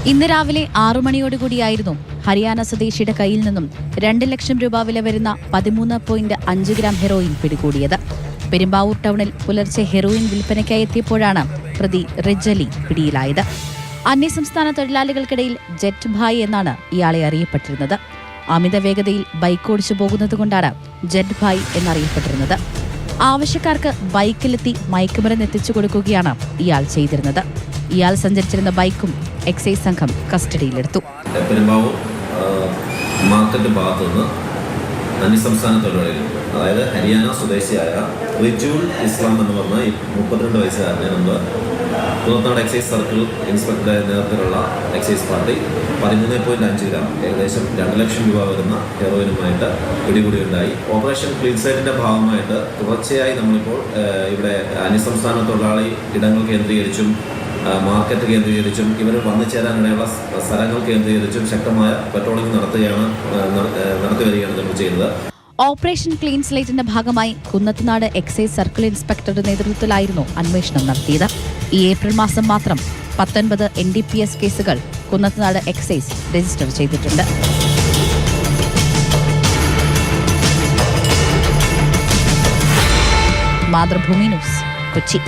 ഇന്ന് രാവിലെ 6 മണിയോടുകൂടിയായിരുന്നു ഹരിയാന സ്വദേശിയുടെ കയ്യിൽ നിന്നും 2 ലക്ഷം രൂപ വില വരുന്ന 13.5 ഗ്രാം ഹെറോയിൻ പിടികൂടിയത്. പെരുമ്പാവൂർ ടൗണിൽ പുലർച്ചെ ഹെറോയിൻ വിൽപ്പനയ്ക്കായി എത്തിയപ്പോഴാണ് പ്രതി റിജലി പിടിയിലായത്. അന്യസംസ്ഥാന തൊഴിലാളികൾക്കിടയിൽ ജെറ്റ് ഭായ് എന്നാണ് ഇയാളെ അറിയപ്പെട്ടിരുന്നത്. അമിത വേഗതയിൽ ബൈക്ക് ഓടിച്ചു പോകുന്നതുകൊണ്ടാണ് ജെറ്റ് ഭായ് എന്നറിയപ്പെട്ടിരുന്നത്. ആവശ്യക്കാർക്ക് ബൈക്കിലെത്തി മയക്കുമരുന്ന് എത്തിച്ചു കൊടുക്കുകയാണ് ഇയാൾ ചെയ്തിരുന്നത്. ഇയാൾ സഞ്ചരിച്ചിരുന്ന ബൈക്കും എക്സൈസ് സംഘം കസ്റ്റഡിയിലെടുത്തു. പെരുമ്പാവൂർ മാർക്കറ്റ് ഭാഗത്തുനിന്ന് അന്യസംസ്ഥാന തൊഴിലാളികൾ, അതായത് ഹരിയാന സ്വദേശിയായ റിജുൽ ഇസ്ലാം എന്ന് പറഞ്ഞ 32 വയസ്സുകാരനെ നമ്മൾ കുന്നത്തനാട് എക്സൈസ് സർക്കിൾ ഇൻസ്പെക്ടറുടെ നേതൃത്വത്തിലുള്ള എക്സൈസ് പാർട്ടി 13.5 ഗ്രാം, ഏകദേശം 2 ലക്ഷം രൂപ വരുന്ന ഹെറോയിനുമായിട്ട് പിടികൂടിയുണ്ടായി. ഓപ്പറേഷൻ ക്ലീൻ സൈറ്റിന്റെ ഭാഗമായിട്ട് തുടർച്ചയായി നമ്മളിപ്പോൾ ഇവിടെ അന്യസംസ്ഥാന തൊഴിലാളി ഇടങ്ങൾ കേന്ദ്രീകരിച്ചും മാർക്കറ്റ് കേന്ദ്രീകരിച്ചും ഇവർ വന്നു ചേരാനിടയുള്ള സ്ഥലങ്ങൾ കേന്ദ്രീകരിച്ചും ശക്തമായ പെട്രോളിംഗ് നടത്തിവരികയാണ് നമ്മൾ ചെയ്തത്. ഓപ്പറേഷൻ ക്ലീൻ സ്ലേറ്റിന്റെ ഭാഗമായി കുന്നത്തനാട് എക്സൈസ് സർക്കിൾ ഇൻസ്പെക്ടറുടെ നേതൃത്വത്തിലായിരുന്നു അന്വേഷണം നടത്തിയത്. ഈ ഏപ്രിൽ മാസം മാത്രം 19 NDPS കേസുകൾ കുന്നത്തനാട് എക്സൈസ് രജിസ്റ്റർ ചെയ്തിട്ടുണ്ട്. മാതൃഭൂമി ന്യൂസ്, കൊച്ചി.